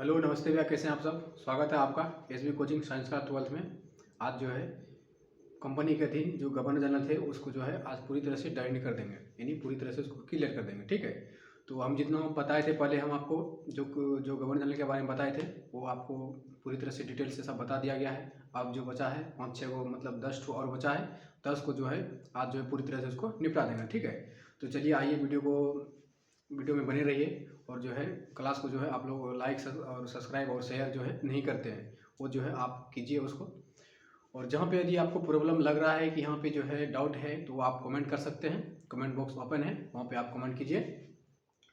Hello नमस्ते भैया, कैसे हैं आप सब। स्वागत है आपका एसबी कोचिंग साइंस का 12th में। आज जो है कंपनी के अधीन जो गवर्नर जनरल थे उसको जो है आज पूरी तरह से डायरेक्ट कर देंगे, यानी पूरी तरह से उसको क्लियर कर देंगे। ठीक है, तो हम जितना बताए थे पहले, हम आपको जो जो गवर्नर जनरल के बारे में बताए थे वो आपको पूरी तरह से डिटेल से सब बता दिया गया है। अब जो बचा है 5-6 को, मतलब 10 ठो और बचा है। 10 को जो है आज जो है पूरी तरह से उसको निपटा देंगे। ठीक है, तो चलिए आइए वीडियो में बने रहिए। और जो है क्लास को जो है आप लोग लाइक और सब्सक्राइब और शेयर जो है नहीं करते हैं, वो जो है आप कीजिए उसको। और जहाँ पे यदि आपको प्रॉब्लम लग रहा है कि यहाँ पे जो है डाउट है तो आप कमेंट कर सकते हैं। कमेंट बॉक्स ओपन है, वहाँ पे आप कमेंट कीजिए।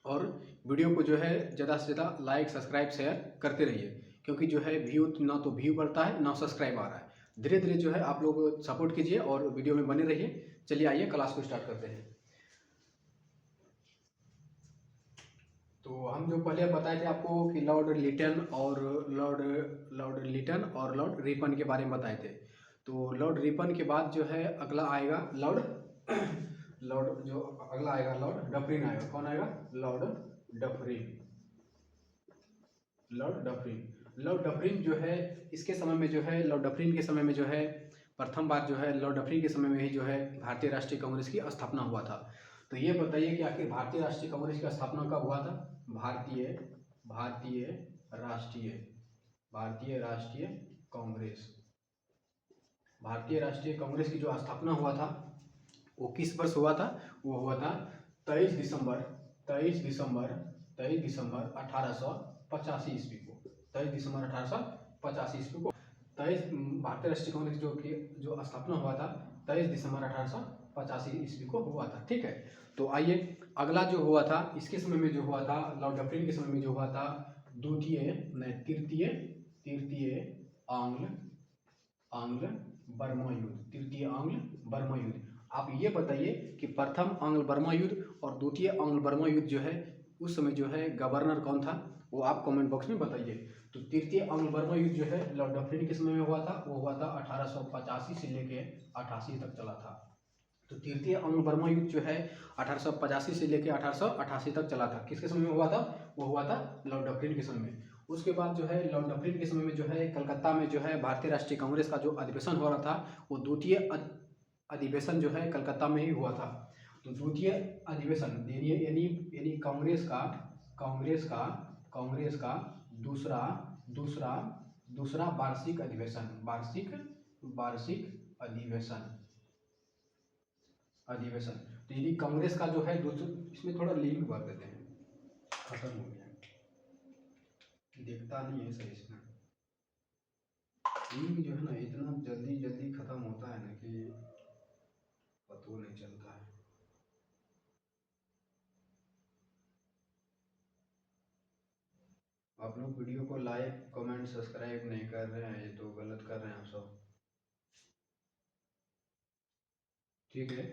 और वीडियो को जो है ज़्यादा से ज़्यादा लाइक सब्सक्राइब शेयर करते रहिए, क्योंकि जो है ना तो व्यू बढ़ता है ना सब्सक्राइब आ रहा है। धीरे धीरे जो है आप लोग सपोर्ट कीजिए और वीडियो में बने रहिए। चलिए आइए क्लास को स्टार्ट करते हैं। तो हम जो पहले बताए थे आपको कि लॉर्ड लिटन और लॉर्ड लॉर्ड लिटन और लॉर्ड रिपन के बारे में बताए थे। तो लॉर्ड रिपन के बाद जो है अगला आएगा लॉर्ड लॉर्ड जो अगला आएगा लॉर्ड डफरिन आएगा। कौन आएगा? Lord Dufferin. Lord Dufferin. Lord Dufferin जो है इसके समय में जो है लॉर्ड डफरिन के समय में जो है प्रथम बार जो है लॉर्ड डफरिन के समय में ही जो है भारतीय राष्ट्रीय कांग्रेस की स्थापना हुआ था। तो ये बताइए कि आखिर भारतीय राष्ट्रीय कांग्रेस की स्थापना कब हुआ था? भारतीय भारतीय राष्ट्रीय भारतीय राष्ट्रीय कांग्रेस भारतीय राष्ट्रीय कांग्रेस की जो स्थापना हुआ था वो किस वर्ष हुआ था? वो हुआ था 23 दिसंबर 23 दिसंबर 23 दिसंबर 1885 ईस्वी को। 23 दिसंबर 1885 ईस्वी को 23 भारतीय राष्ट्रीय कांग्रेस जो स्थापना हुआ था 23 दिसंबर 1885 ईस्वी को हुआ था। ठीक है, तो आइए अगला जो हुआ था इसके समय में जो हुआ था लॉर्ड डफरिन के समय में जो हुआ था तृतीय आंग्ल आंग्ल बर्मा युद्ध। तृतीय आंग्ल बर्मा युद्ध। आप ये बताइए कि प्रथम आंग्ल बर्मा युद्ध और द्वितीय आंग्ल बर्मा युद्ध जो है उस समय जो है गवर्नर कौन था, वो आप कमेंट बॉक्स में बताइए। तो तृतीय आंग्ल बर्मा युद्ध जो है लॉर्ड डफरिन के समय में हुआ था, वो हुआ था 1885 से लेके 88 तक चला था। तो तृतीय आंग्ल बर्मा युद्ध जो है 1885 से लेकर 1888 तक चला था। किसके समय में हुआ था? वो हुआ था लॉर्ड डफरिन के समय में। उसके बाद जो है लॉर्ड डफरिन के समय में जो है कलकत्ता में जो है भारतीय राष्ट्रीय कांग्रेस का जो अधिवेशन हो रहा था वो द्वितीय अधिवेशन जो है कलकत्ता में ही हुआ था। तो द्वितीय अधिवेशन यानी यानी यानी कांग्रेस का दूसरा दूसरा दूसरा वार्षिक अधिवेशन वार्षिक अधिवेशन। तो यदि कांग्रेस का जो है इसमें थोड़ा लिंक भर देते हैं, खत्म हो गया, देखता नहीं है सही इसमें। लिंक जो है ना इतना जल्दी जल्दी खत्म होता है ना कि पता नहीं चलता है। आप लोग वीडियो को लाइक कमेंट सब्सक्राइब नहीं कर रहे हैं, ये तो गलत कर रहे हैं आप सब। ठीक है,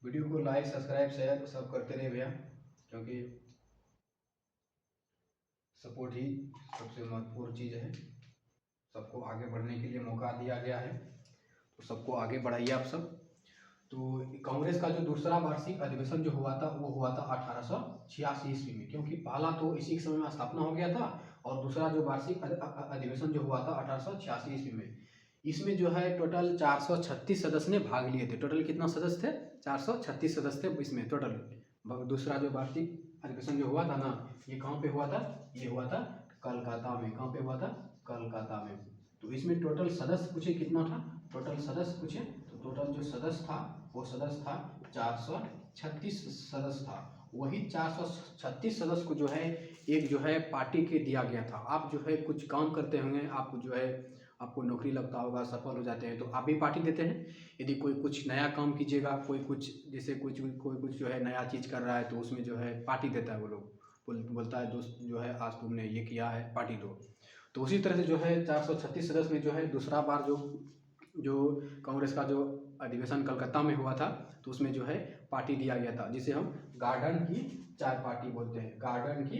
वीडियो को लाइक सब्सक्राइब शेयर सब करते रहे भैया, क्योंकि सपोर्ट ही सबसे महत्वपूर्ण चीज़ है। सबको आगे बढ़ने के लिए मौका दिया गया है, तो सबको आगे बढ़ाइए आप सब। तो कांग्रेस का जो दूसरा वार्षिक अधिवेशन जो हुआ था वो हुआ था 1886 ईस्वी में, क्योंकि पहला तो इसी के समय में स्थापना हो गया था और दूसरा जो वार्षिक अधिवेशन जो हुआ था 1886 ईस्वी में। इसमें जो है टोटल 436 सदस्य ने भाग लिए थे। टोटल कितना सदस्य थे? 436 सदस्य थे इसमें टोटल। दूसरा जो वार्षिक अधिवेशन जो हुआ था ना, ये कहाँ पे हुआ था? ये हुआ था कलकत्ता में। कहाँ पे हुआ था? कलकत्ता में। तो इसमें टोटल सदस्य पूछे कितना था? टोटल सदस्य पूछे तो टोटल जो सदस्य था वो सदस्य था 436 सदस्य था। वही 436 सदस्य को जो है एक जो है पार्टी के दिया गया था। आप जो है कुछ काम करते होंगे, आप जो है आपको नौकरी लगता होगा, सफल हो जाते हैं तो आप भी पार्टी देते हैं। यदि कोई कुछ नया काम कीजिएगा, कोई कुछ जैसे कोई कुछ जो है नया चीज़ कर रहा है तो उसमें जो है पार्टी देता है। वो लोग बोलता है दोस्त जो है आज तुमने ये किया है पार्टी दो। तो उसी तरह से जो है 436 सदस्य में जो है दूसरा बार जो कांग्रेस का जो अधिवेशन कलकत्ता में हुआ था तो उसमें जो है पार्टी दिया गया था, जिसे हम गार्डन की चाय पार्टी बोलते हैं। गार्डन की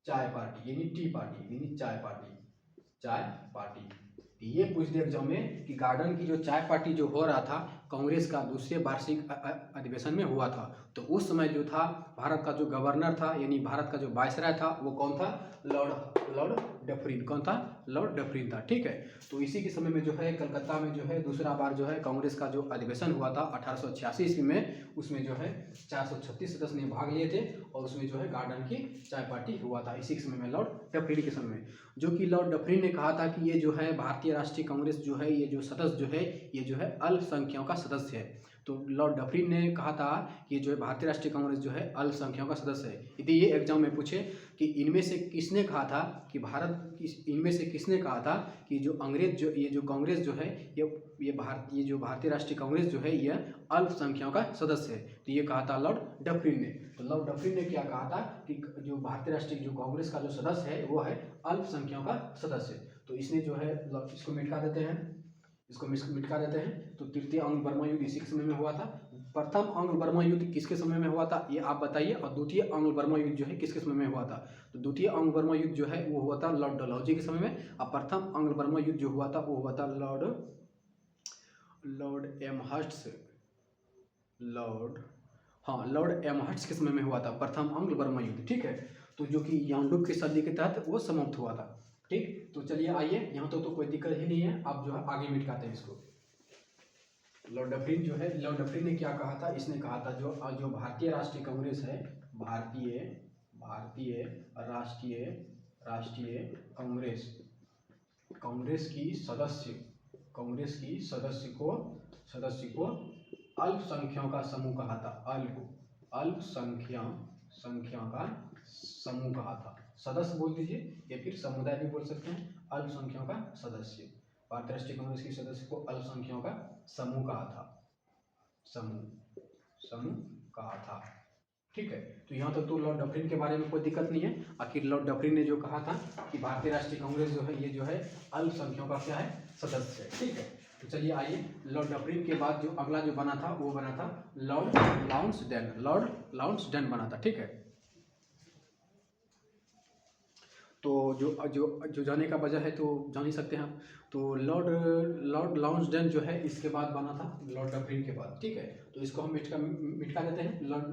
चाय पार्टी यानी टी पार्टी यानी चाय पार्टी। तो ये पूछ दिया एग्जाम में कि गार्डन की जो चाय पार्टी जो हो रहा था कांग्रेस का दूसरे वार्षिक अधिवेशन में हुआ था। तो उस समय जो था भारत का जो गवर्नर था यानी भारत का जो वायसराय था वो कौन था? Lord Dufferin. कौन था? लॉर्ड डफरिन था। ठीक है, तो इसी के समय में जो है कलकत्ता में जो है दूसरा बार जो है कांग्रेस का जो अधिवेशन हुआ था 1886 ईस्वी में, उसमें जो है 436 सदस्य ने भाग लिए थे और उसमें जो है गार्डन की चाय पार्टी हुआ था इसी के समय में, लॉर्ड डफरिन के समय में। जो कि लॉर्ड डफरिन ने कहा था कि ये जो है भारतीय राष्ट्रीय कांग्रेस जो है ये जो सदस्य जो है ये जो है अल्पसंख्यकों का सदस्य है। तो लॉर्ड डफरिन ने कहा था कि जो है भारतीय राष्ट्रीय कांग्रेस जो है अल्पसंख्यकों का सदस्य है। यदि ये एग्जाम में पूछे कि इनमें से किसने कहा था कि इनमें से किसने कहा था कि जो अंग्रेज जो ये जो कांग्रेस जो है ये जो भारतीय राष्ट्रीय कांग्रेस जो है यह अल्पसंख्यकों का सदस्य है, तो ये कहा था लॉर्ड डफरिन ने। तो लॉर्ड डफरिन ने क्या कहा था कि जो भारतीय राष्ट्रीय जो कांग्रेस का जो सदस्य है वो है अल्पसंख्यकों का सदस्य। तो इसने जो है इसको मिटा देते हैं, तो तृतीय अंग बर्मा युद्ध इसी के समय में हुआ था। प्रथम अंग बर्मा युद्ध किसके समय में हुआ था ये आप बताइए, और द्वितीय अंग बर्मा युद्ध जो है किसके समय में हुआ था? तो द्वितीय अंग बर्मा युद्ध जो है वो हुआ था लॉर्ड डलहौजी के समय में, और प्रथम अंग बर्मा युद्ध जो हुआ था वो हुआ था लॉर्ड एमहर्स्ट के समय में हुआ था प्रथम अंग्ल बर्मा युद्ध। ठीक है, तो जो कि यांडूब की संधि के तहत वो समाप्त हुआ था। ठीक, तो चलिए आइए, यहाँ तो कोई दिक्कत ही नहीं है, आप जो है आगे मिटाते हैं इसको। लॉर्ड डफरिन ने क्या कहा था? इसने कहा था जो भारतीय राष्ट्रीय कांग्रेस है, भारतीय राष्ट्रीय कांग्रेस की सदस्य को अल्पसंख्यकों का समूह कहा था। अल्पसंख्यकों का समूह कहा था। सदस्य बोल दीजिए या फिर समुदाय भी बोल सकते हैं। अल्पसंख्यकों का सदस्य, भारतीय राष्ट्रीय कांग्रेस के सदस्य को अल्पसंख्यकों का समूह कहा था। समूह कहा था। ठीक है, तो यहाँ तक तो लॉर्ड डफरिन के बारे में कोई दिक्कत नहीं है। आखिर लॉर्ड डफरिन ने जो कहा था कि भारतीय राष्ट्रीय कांग्रेस जो है ये जो है अल्पसंख्यकों का क्या है? सदस्य है। ठीक है, तो चलिए आइए, लॉर्ड डफरिन के बाद जो अगला जो बना था वो बना था लॉर्ड लाउंसडेन बना था। ठीक है, तो जो जाने का वजह है तो जान ही सकते हैं आप। तो लॉर्ड लाउंसडेन जो है इसके बाद बना था लॉर्ड डफरिन के बाद। ठीक है, तो इसको हम मिटका देते हैं। लॉर्ड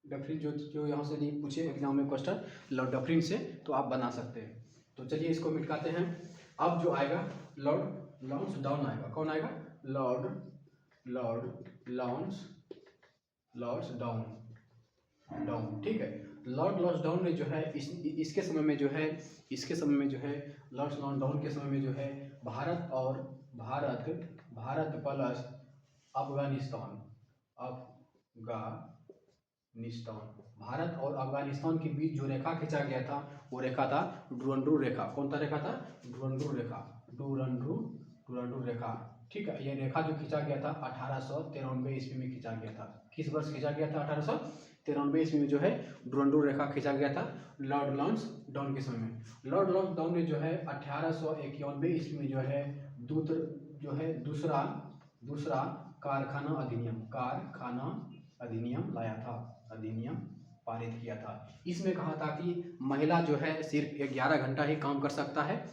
डफरिन जो यहाँ से नहीं पूछे एग्जाम में क्वेश्चन लॉर्ड डफरिन से, तो आप बना सकते हैं। तो चलिए इसको मिटकाते हैं। अब जो आएगा लॉर्ड लाउंसडाउन आएगा। कौन आएगा? लॉर्ड लाउंसडाउन। ठीक है, लॉर्ड लाउंसडाउन ने जो है इसके समय में जो है लॉर्ड लाउंसडाउन के समय में जो है भारत प्लस भारत और अफगानिस्तान के बीच जो रेखा खींचा गया था वो रेखा था डुरंडुर रेखा। कौन सा रेखा था? डुरंडुर रेखा। ठीक है, ये रेखा जो खींचा गया था 1893 ईस्वी में खींचा गया था। किस वर्ष खींचा गया था? 1893 ईस्वी में जो है डुरंडुर रेखा खींचा गया था लॉर्ड लाउंसडाउन के समय में। लॉर्ड लाउंसडाउन ने जो है 1891 ईस्वी में जो है दूसरा कारखाना अधिनियम लाया था, अधिनियम पारित किया था। इसमें कहा था कि महिला जो है सिर्फ 11 घंटा ही काम कर सकता है,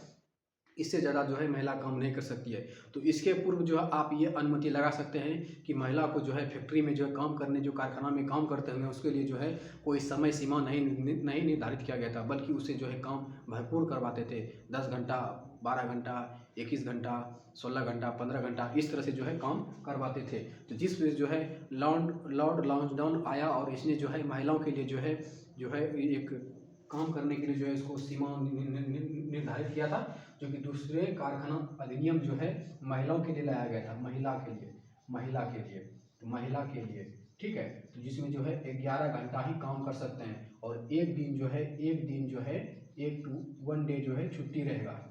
इससे ज़्यादा जो है महिला काम नहीं कर सकती है। तो इसके पूर्व जो है आप ये अनुमति लगा सकते हैं कि महिला को जो है फैक्ट्री में जो है काम करने, जो कारखाना में काम करते हैं उसके लिए जो है कोई समय सीमा नहीं निर्धारित किया गया था, बल्कि उसे जो है काम भरपूर करवाते थे। 10 घंटा, 12 घंटा, 21 घंटा, 16 घंटा, 15 घंटा, इस तरह से जो है काम करवाते थे। तो जिस वजह जो है लॉर्ड लाउंसडाउन आया और इसने जो है महिलाओं के लिए जो है एक काम करने के लिए जो है इसको सीमा निर्धारित किया था, जो कि दूसरे कारखाना अधिनियम जो है महिलाओं के लिए लाया गया था, महिला के लिए। ठीक है, तो जिसमें जो है 11 घंटा ही काम कर सकते हैं और एक दिन जो है 1 डे जो है छुट्टी रहेगा।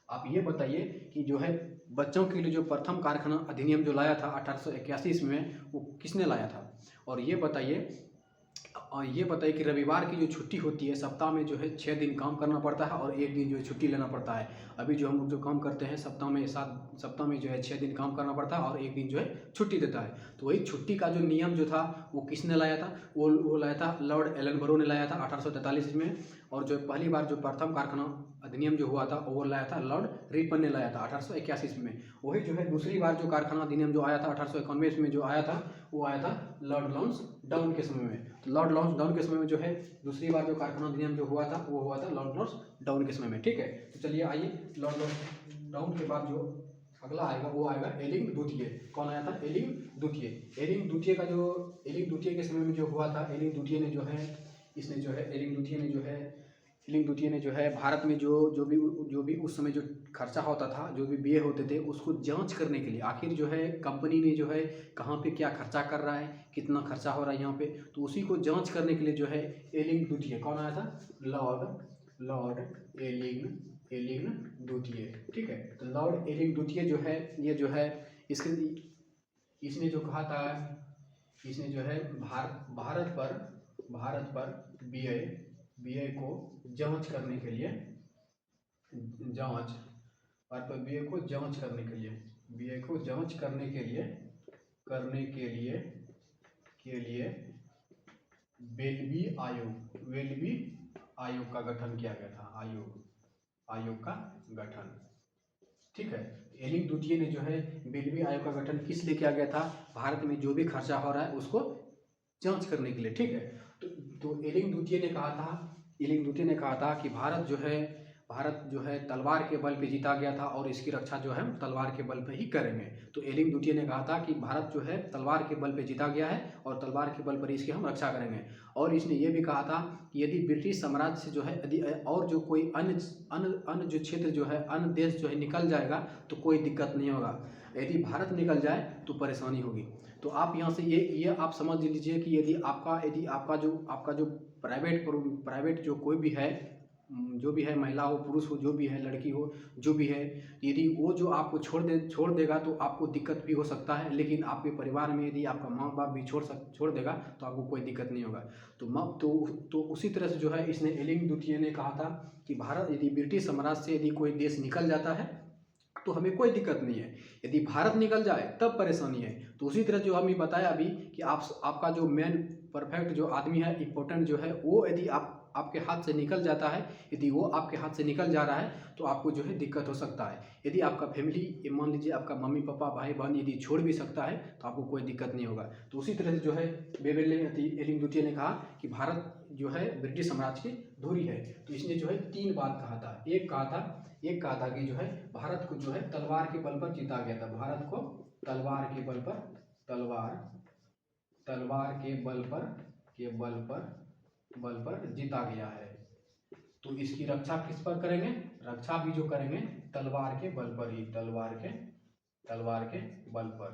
आप ये बताइए कि जो है बच्चों के लिए जो प्रथम कारखाना अधिनियम जो लाया था 1881 में वो किसने लाया था? और ये बताइए ये बताइए कि रविवार की जो छुट्टी होती है सप्ताह में जो है 6 दिन काम करना पड़ता है और 1 दिन जो है छुट्टी लेना पड़ता है। अभी जो हम लोग जो काम करते हैं सप्ताह में जो है 6 दिन काम करना पड़ता है और 1 दिन जो है छुट्टी देता है। तो वही छुट्टी का जो नियम जो था वो किसने लाया था? वो लाया था लॉर्ड एलनबरो ने लाया था 1843 में। और जो पहली बार जो प्रथम कारखाना अधिनियम जो हुआ था वो लाया था लॉर्ड रिपन ने लाया था 1881 में। वही जो है दूसरी बार जो कारखाना अधिनियम जो आया था 1891 में जो आया था वो आया था लॉर्ड लॉन्स डाउन के समय में। तो लॉर्ड लॉन्स डाउन के समय में जो है दूसरी बार जो कारखाना अधिनियम जो हुआ था वो हुआ था लॉर्ड लॉन्स डाउन के समय में। ठीक है, तो चलिए आइए लॉर्ड लॉन्स डाउन के बाद जो अगला आएगा वो आएगा एलिंग द्वितीय। कौन आया था? एलिंग द्वितीय। एलिंग द्वितीय का जो एलिंग द्वितीय के समय में जो हुआ था, एलिंग द्वितीय ने जो है इसने जो है एलिंग द्वितीय ने जो है भारत में जो भी उस समय जो खर्चा होता था, जो भी व्यय होते थे उसको जांच करने के लिए, आखिर जो है कंपनी ने जो है कहाँ पे क्या खर्चा कर रहा है, कितना खर्चा हो रहा है यहाँ पे, तो उसी को जांच करने के लिए जो है एलिंग द्वितीय, कौन आया था? लॉर्ड एलिंग द्वितीय। ठीक है, तो लॉर्ड एलिंग द्वितीय जो है ये जो है इसने जो कहा था, इसने जो है भारत पर व्यय को जांच करने के लिए वेल्बी आयोग का गठन किया गया था। आयोग का गठन। ठीक है, एलिंग द्वितीय ने जो है वेल्बी आयोग का गठन किस लिए किया गया था? भारत में जो भी खर्चा हो रहा है उसको जांच करने के लिए। ठीक है, तो एलिंग द्वितीय ने कहा था कि भारत जो है तलवार के बल पे जीता गया था और इसकी रक्षा जो है हम तलवार के बल पे ही करेंगे। तो एलिंग द्वितीय ने कहा था कि भारत जो है तलवार के बल पे जीता गया है और तलवार के बल पर इसकी हम रक्षा करेंगे। और इसने ये भी कहा था कि यदि ब्रिटिश साम्राज्य से जो है यदि और जो कोई अन्य जो क्षेत्र जो है, अन्य देश जो है निकल जाएगा तो कोई दिक्कत नहीं होगा, यदि भारत निकल जाए तो परेशानी होगी। तो आप यहाँ से ये आप समझ लीजिए कि यदि आपका जो प्राइवेट जो कोई भी है, जो भी है, महिला हो पुरुष हो, जो भी है, लड़की हो, जो भी है, यदि वो जो आपको छोड़ देगा तो आपको दिक्कत भी हो सकता है, लेकिन आपके परिवार में यदि आपका माँ बाप भी छोड़ देगा तो आपको कोई दिक्कत नहीं होगा। तो उसी तरह से जो है इसने एलिंग द्वितीय ने कहा था कि भारत यदि ब्रिटिश साम्राज्य से यदि कोई देश निकल जाता है तो हमें कोई दिक्कत नहीं है, यदि भारत निकल जाए तब परेशानी है। तो उसी तरह जो हमने बताया अभी कि आपका जो मेन परफेक्ट जो आदमी है, इम्पोर्टेंट जो है, वो यदि आपके हाथ से निकल जाता है, यदि वो आपके हाथ से निकल जा रहा है तो आपको जो है दिक्कत हो सकता है। यदि आपका फैमिली, मान लीजिए आपका मम्मी पापा भाई बहन यदि छोड़ भी सकता है तो आपको कोई दिक्कत नहीं होगा। तो उसी तरह से जो है एलिंग द्वितीय ने कहा कि भारत जो है ब्रिटिश साम्राज्य की धुरी है। तो इसने जो है 3 बात कहा था। एक कहा था कि जो है भारत को जो है तलवार के बल पर जीता गया था, भारत को तलवार के बल पर जीता गया है। तो इसकी रक्षा किस पर करेंगे? रक्षा भी जो करेंगे तलवार के बल पर ही, तलवार के बल पर।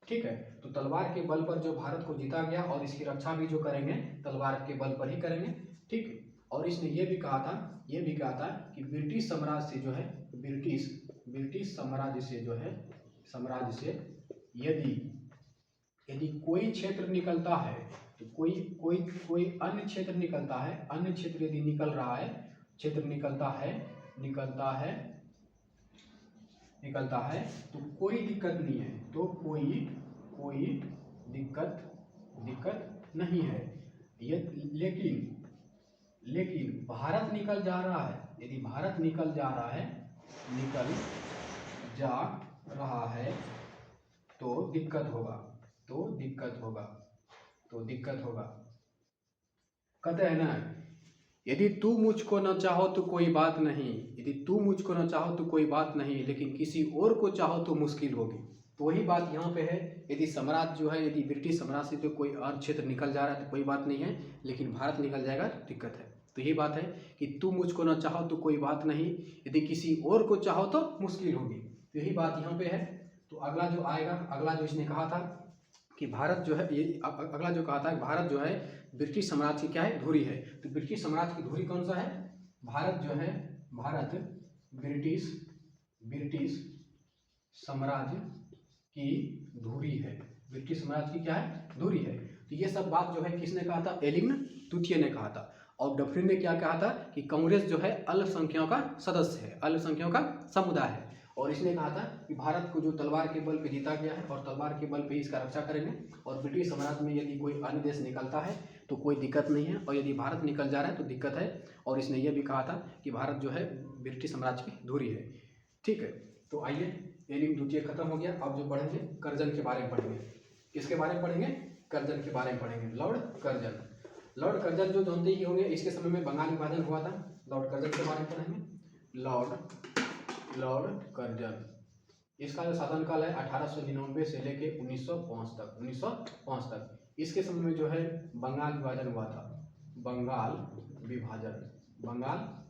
ठीक है, तो तलवार के बल पर जो भारत को जीता गया और इसकी रक्षा भी जो करेंगे तलवार के बल पर ही करेंगे। ठीक है, और इसने ये भी कहा था कि ब्रिटिश साम्राज्य से जो है ब्रिटिश साम्राज्य से यदि कोई क्षेत्र निकलता है तो कोई अन्य क्षेत्र निकलता है, अन्य क्षेत्र यदि निकल रहा है, क्षेत्र निकलता है तो कोई दिक्कत नहीं है, तो कोई दिक्कत नहीं है। ये लेकिन भारत निकल जा रहा है, यदि भारत निकल जा रहा है तो दिक्कत होगा। कहते हैं ना, यदि तू मुझको न चाहो तो कोई बात नहीं, लेकिन किसी और को चाहो तो मुश्किल होगी। तो वही बात यहाँ पे है, यदि साम्राज्य जो है, यदि ब्रिटिश साम्राज्य से तो कोई और क्षेत्र निकल जा रहा है तो कोई बात नहीं है, लेकिन भारत निकल जाएगा तो दिक्कत है। तो यही बात है कि तू मुझको न चाहो तो कोई बात नहीं, यदि किसी और को चाहो तो मुश्किल होगी। तो यही बात यहाँ पे है। तो अगला जो आएगा, अगला जो इसने कहा था कि भारत जो है, अगला जो कहा था कि भारत जो है ब्रिटिश साम्राज्य की क्या है? धुरी है। तो ब्रिटिश साम्राज्य की धुरी कौन सा है? भारत ब्रिटिश साम्राज्य की धुरी है। ब्रिटिश साम्राज्य की क्या है? धुरी है। तो ये सब बात जो है किसने कहा था, एलिंगन द्वितीय ने कहा था। और डफरिन ने क्या कहा था कि कांग्रेस जो है अल्पसंख्यकों का सदस्य है, अल्पसंख्यकों का समुदाय है। और इसने कहा था कि भारत को जो तलवार के बल पे जीता गया है और तलवार के बल पे ही इसका रक्षा करेंगे, और ब्रिटिश साम्राज्य में यदि कोई अन्य देश निकलता है तो कोई दिक्कत नहीं है, और यदि भारत निकल जा रहा है तो दिक्कत है। और इसने यह भी कहा था कि भारत जो है ब्रिटिश साम्राज्य की धुरी है। ठीक है, तो आइए एलिंगन द्वितीय खत्म हो गया। अब जो पढ़ेंगे कर्जन के बारे में पढ़ेंगे। किसके बारे में पढ़ेंगे, कर्जन के बारे में पढ़ेंगे, लॉर्ड कर्जन। लॉर्ड कर्जन जो जानते ही होंगे, इसके समय में बंगाल विभाजन हुआ था। लॉर्ड कर्जन के बारे में पढ़ेंगे, लॉर्ड कर्जन। इसका जो शासनकाल है 1899 से लेके 1905 तक, 1905 तक। इसके समय में जो है बंगाल विभाजन हुआ था, बंगाल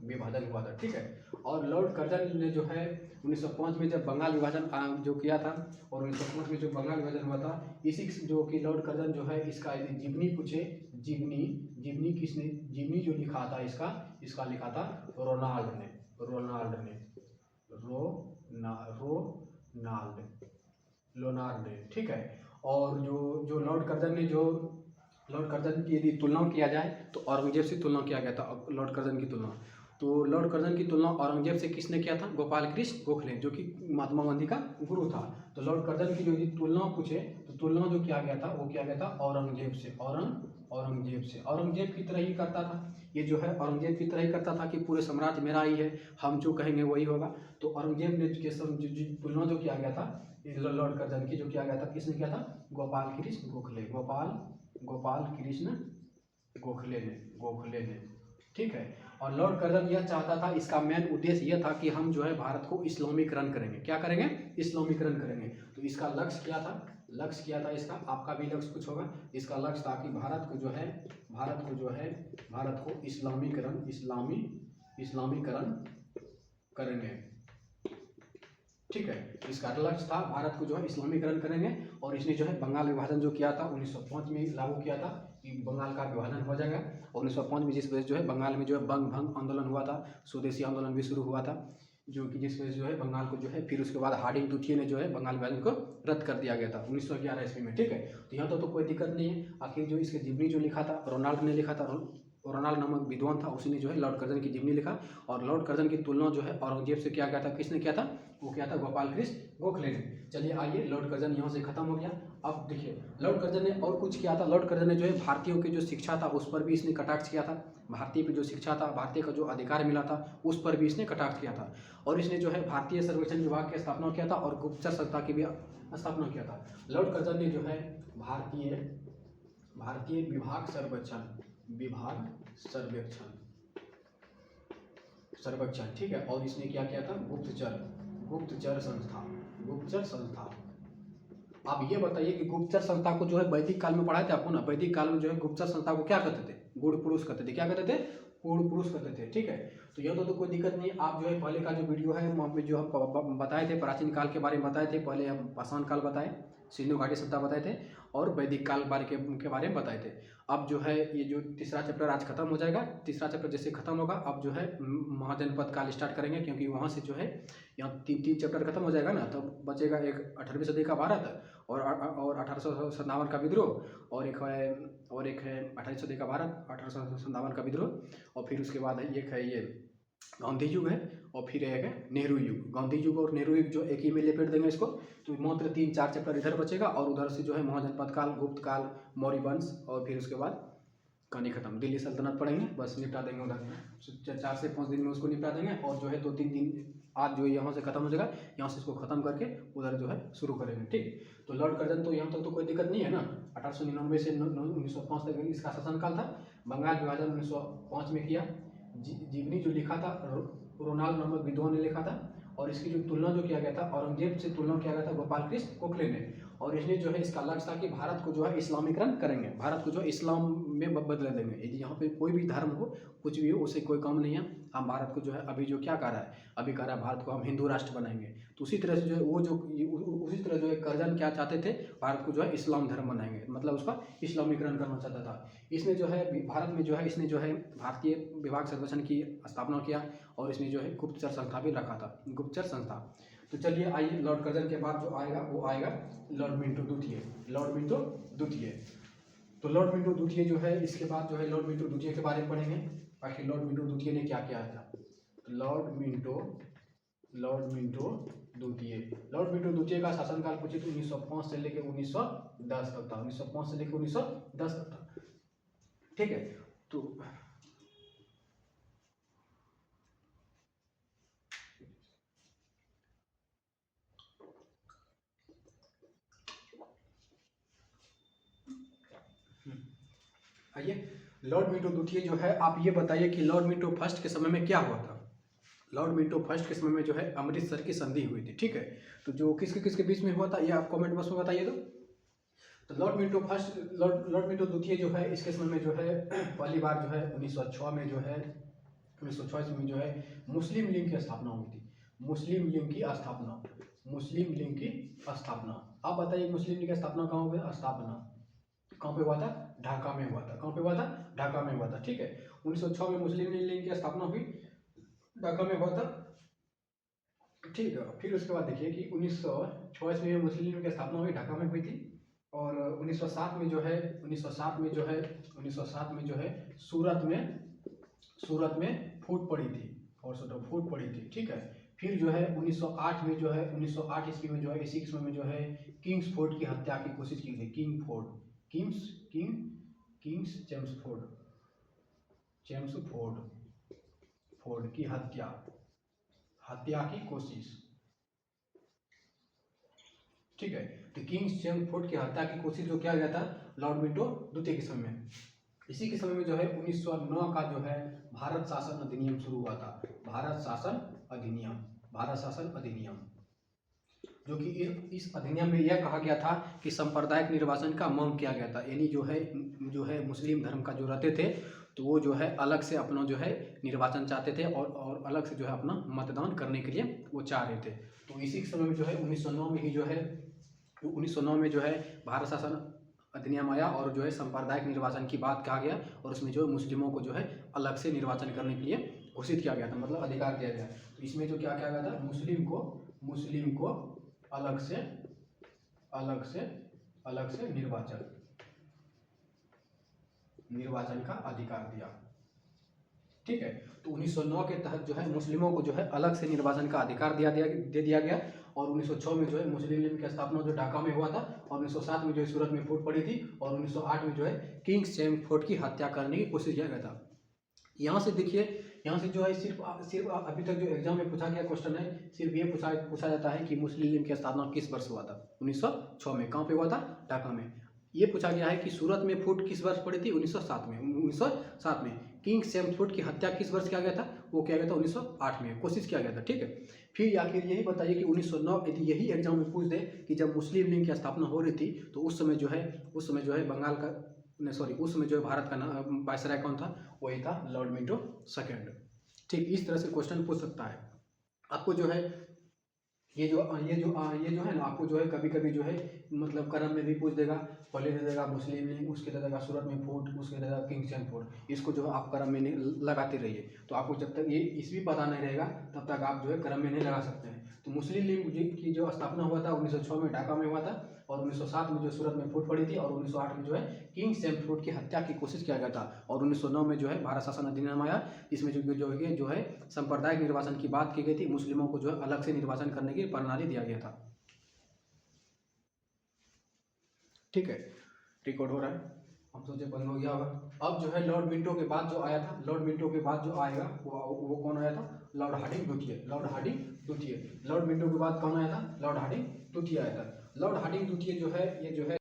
विभाजन हुआ था। ठीक है, और लॉर्ड कर्जन ने जो है 1905 में जब बंगाल विभाजन जो किया था, और 1905 में जो बंगाल विभाजन हुआ था, इसी जो कि लॉर्ड कर्जन जो है इसका यदि जीवनी पूछे, जीवनी किसने, जीवनी जो लिखा था इसका लिखा था रोनाल्ड ने। ठीक है, और जो लॉर्ड कर्जन की यदि तुलना किया जाए तो औरंगजेब से तुलना किया गया था लॉर्ड कर्जन की तुलना। तो लॉर्ड कर्जन की तुलना औरंगजेब से किसने किया था, गोपाल कृष्ण गोखले, जो कि महात्मा गांधी का गुरु था। तो लॉर्ड कर्जन की जो यदि तुलना पूछे तो तुलना जो किया गया था वो किया गया था औरंगजेब से। औरंगजेब की तरह ही करता था, ये जो है औरंगजेब की तरह ही करता था कि पूरे साम्राज्य मेरा ही है, हम जो कहेंगे वही होगा। तो औरंगजेब ने तुलना जो किया गया था लॉर्ड कर्जन की, जो किया गया था, किसने किया था, गोपाल कृष्ण गोखले ने। ठीक है, और लॉर्ड कर्जन यह चाहता था, इसका मेन उद्देश्य यह था कि हम जो है भारत को इस्लामीकरण करेंगे। क्या करेंगे, इस्लामीकरण करेंगे। तो इसका लक्ष्य क्या था, इसका, आपका भी लक्ष्य कुछ होगा। इसका लक्ष्य था कि भारत को इस्लामीकरण करेंगे। ठीक है, इसका लक्ष्य था भारत को जो है इस्लामीकरण करेंगे। और इसने जो है बंगाल विभाजन जो किया था 1905 में लागू किया था कि बंगाल का विभाजन हो जाएगा। और 1905 में जिस वजह जो है बंगाल में जो है बंग भंग आंदोलन हुआ था, स्वदेशी आंदोलन भी शुरू हुआ था, जो कि जिस वजह जो है बंगाल को जो है, फिर उसके बाद हार्डिंग द्वितीय ने जो है बंगाल विभाजन को रद्द कर दिया गया था 1911 ईस्वी में। ठीक है, तो यहाँ तो कोई दिक्कत नहीं है। आखिर जो इसके जीवनी जो लिखा था रोनाल्ड ने लिखा था, रोनाल्ड नामक विद्वान था, उसी ने जो है लॉर्ड कर्जन की जीवनी लिखा। और लॉर्ड कर्जन की तुलना जो है औरंगजेब से किया गया था, किसने किया था, वो किया था गोपाल कृष्ण गोखले ने। चलिए आइए, लॉर्ड कर्जन यहाँ से खत्म हो गया। अब देखिए लॉर्ड कर्जन ने और कुछ किया था। लॉर्ड कर्जन ने जो है भारतीयों की जो शिक्षा था उस पर भी इसने कटाक्ष किया था। भारतीय की जो शिक्षा था, भारतीय का जो अधिकार मिला था उस पर भी इसने कटाक्ष किया था। और इसने जो है भारतीय सर्वेक्षण विभाग की स्थापना किया था और गुप्तचर संस्था की भी स्थापना किया था। लॉर्ड कर्जन ने जो है भारतीय विभाग सर्वेक्षण, ठीक है, और इसने क्या किया था, गुप्तचर संस्था। आप ये बताइए कि गुप्तचर संस्था को जो है वैदिक काल में पढ़ाए थे आपको ना, वैदिक काल में जो है गुप्तचर संस्था को क्या कहते थे, गूढ़ पुरुष कहते थे। क्या कहते थे, गूढ़ पुरुष कहते थे। ठीक है, तो यह तो कोई दिक्कत नहीं। आप जो है पहले का जो वीडियो है वहाँ पे जो हम बताए थे प्राचीन काल के बारे में बताए थे। पहले हम पाषाण काल बताए, सिंधु घाटी सभ्यता बताए थे, और वैदिक काल के बारे में बताए थे। अब जो है ये जो तीसरा चैप्टर आज खत्म हो जाएगा। तीसरा चैप्टर जैसे खत्म होगा अब जो है महाजनपद काल स्टार्ट करेंगे, क्योंकि वहाँ से जो है यहाँ तीन चैप्टर खत्म हो जाएगा ना, तो बचेगा एक 18वीं सदी का भारत और 1857 का विद्रोह, और एक है 18वीं सदी का भारत, 1857 का विद्रोह, और फिर उसके बाद एक है ये गांधी युग है, और फिर एक है नेहरू युग। गांधी युग और नेहरू युग जो एक ही में लपेट देंगे इसको, तो मात्र 3-4 चैप्टर इधर बचेगा, और उधर से जो है महाजनपद काल, गुप्त काल, मौर्य वंश, और फिर उसके बाद कहानी खत्म, दिल्ली सल्तनत पढ़ेंगे, बस निपटा देंगे उधर। 4 से 5 दिन में उसको निपटा देंगे, और जो है 2-3 दिन आज जो यहाँ से खत्म हो जाएगा, यहाँ से इसको खत्म करके उधर जो है शुरू करेंगे। ठीक, तो लॉर्ड कर्जन तो यहाँ तक तो कोई दिक्कत नहीं है ना। 1899 से 1905 तक इसका शासनकाल था। बंगाल विभाजन 1905 में किया। जीवनी जो लिखा था रोनाल्ड नामक विद्वान ने लिखा था, और इसकी जो तुलना जो किया गया था औरंगजेब से तुलना किया गया था गोपाल कृष्ण गोखले ने। और इसने जो है इसका लक्ष्य था कि भारत को जो है इस्लामीकरण करेंगे, भारत को जो है इस्लाम में बदल देंगे। यदि यहाँ पे कोई भी धर्म हो, कुछ भी हो, उससे कोई कम नहीं है। हम भारत को जो है अभी जो क्या कर रहा है, अभी कर रहा है भारत को हम हिंदू राष्ट्र बनाएंगे। तो उसी तरह से जो है उसी तरह जो है कर्जन क्या चाहते थे, भारत को जो है इस्लाम धर्म बनाएंगे, मतलब उसका इस्लामीकरण करना चाहता था। इसने जो है भारत में जो है इसने जो है भारतीय विभाग सर्वेक्षण की स्थापना किया, और इसने जो है गुप्तचर संस्था भी रखा था, गुप्तचर संस्था। तो चलिए आइए, लॉर्ड कर्जन के बाद जो आएगा वो आएगा लॉर्ड मिंटो द्वितीय। तो लॉर्ड मिंटो द्वितीय जो है, इसके बाद जो है लॉर्ड मिंटो द्वितीय के बारे में पढ़ेंगे। आखिर लॉर्ड मिंटो द्वितीय ने क्या किया था। लॉर्ड मिंटो द्वितीय का शासनकाल पूछे तो 1905 से लेकर 1910 तक था। 1905 से लेकर 1910 तक था। ठीक है, तो आइए लॉर्ड मिंटो द्वितीय जो है, आप ये बताइए कि लॉर्ड मिंटो फर्स्ट के समय में क्या हुआ था। लॉर्ड मिंटो फर्स्ट के समय में जो है अमृतसर की संधि हुई थी। ठीक है, तो जो किसके बीच में हुआ था ये आप कमेंट बॉक्स में बताइए। तो लॉर्ड मिंटो द्वितीय जो है, इसके समय में जो है पहली बार जो है 1906 में जो है 1906 में जो है मुस्लिम लीग की स्थापना हुई थी। मुस्लिम लीग की स्थापना। आप बताइए मुस्लिम लीग की स्थापना कहाँ हुई। स्थापना कहाँ पे हुआ था। ढाका में हुआ था। कहाँ पे हुआ था। ढाका में हुआ था। ठीक है, 1906 में मुस्लिम लीग की स्थापना हुई, ढाका में हुआ था। ठीक है, फिर उसके बाद देखिए कि 1906 में मुस्लिम लीग की स्थापना हुई, ढाका में हुई थी। और 1907 में जो है सूरत में फूट पड़ी थी और फूट पड़ी थी। ठीक है, फिर जो है 1908 में जो है 1908 ईस्वी में जो है इसी समय में जो है किंग्स फोर्ड की हत्या की कोशिश की थी। किंग्स फोर्ड की हत्या की कोशिश। ठीक है, तो किंग्स फोर्ड की हत्या की कोशिश जो किया गया था लॉर्ड मिंटो द्वितीय के समय में। इसी के समय में जो है 1909 का जो है भारत शासन अधिनियम शुरू हुआ था। भारत शासन अधिनियम, जो कि इस अधिनियम में यह कहा गया था कि सांप्रदायिक निर्वाचन का मांग किया गया था। यानी जो है मुस्लिम धर्म का जो रहते थे तो वो जो है अलग से अपना जो है निर्वाचन चाहते थे और अलग से जो है अपना मतदान करने के लिए वो चाह रहे थे। तो इसी समय में जो है 1909 में ही जो है 1909 में जो है भारत शासन अधिनियम आया और जो है सांप्रदायिक निर्वाचन की बात कहा गया और उसमें जो मुस्लिमों को जो है अलग से निर्वाचन करने के लिए घोषित किया गया था, मतलब अधिकार दिया गया। तो इसमें जो क्या किया गया था, मुस्लिम को अलग से निर्वाचन का अधिकार दिया। ठीक है, तो 1909 के तहत जो है मुस्लिमों को जो है अलग से निर्वाचन का अधिकार दे दिया गया। और 1906 में जो है मुस्लिम लीग की स्थापना जो ढाका में हुआ था और 1907 में जो है सूरत में फूट पड़ी थी और 1908 में जो है किंग्स फोर्ड की हत्या करने की कोशिश किया गया था। यहाँ से देखिए, यहाँ से जो है सिर्फ अभी तक जो एग्जाम में पूछा गया क्वेश्चन है, सिर्फ ये पूछा जाता है कि मुस्लिम लीग की स्थापना किस वर्ष हुआ था। 1906 में। कहाँ पे हुआ था। ढाका में। ये पूछा गया है कि सूरत में फूट किस वर्ष पड़ी थी। 1907 में। 1907 में। किंग फोर्ड की हत्या किस वर्ष किया गया था, वो किया गया था 1908 में, कोशिश किया गया था। ठीक है, फिर आखिर यही बताइए कि 1909 यदि यही एग्जाम में पूछ दे कि जब मुस्लिम लीग की स्थापना हो रही थी तो उस समय जो है बंगाल का उस समय जो है भारत का नाम वायसराय कौन था, वही था लॉर्ड मिंटो सेकेंड। ठीक, इस तरह से क्वेश्चन पूछ सकता है आपको। जो है ये जो है ना, आपको जो है कभी कभी जो है मतलब क्रम में भी पूछ देगा। पहले दे देगा मुस्लिम लीग, उसके दे देगा सूरत में फूट, उसके दे देगा किंग्स फोर्ड। इसको जो है आप क्रम में नहीं लगाते रहिए। तो आपको जब तक ये इसवी पता नहीं रहेगा तब तक आप जो है क्रम में नहीं लगा सकते हैं। तो मुस्लिम लीग की जो स्थापना हुआ था 1906 में ढाका में हुआ था और 1907 में जो सूरत में फूट पड़ी थी और 1908 में जो है किंग्स फोर्ड की हत्या की कोशिश किया गया था। और 1909 में जो है भारत शासन अधिनियम आया, इसमें जो है सांप्रदायिक निर्वाचन की बात की गई थी। मुस्लिमों को जो है अलग से निर्वाचन करने की प्रणाली दिया गया था। ठीक है, रिकॉर्ड हो रहा है, हम सोचे बंद हो गया होगा। अब जो है लॉर्ड मिंटो के बाद जो आया था, लॉर्ड मिंटो के बाद जो आएगा वो कौन आया था, लॉर्ड हार्डिंग द्वितीय। लॉर्ड मिंटो के बाद कौन आया था, लॉर्ड हार्डिंग द्वितीय आया था। लॉर्ड हार्डिंग द्वितीय जो है ये जो है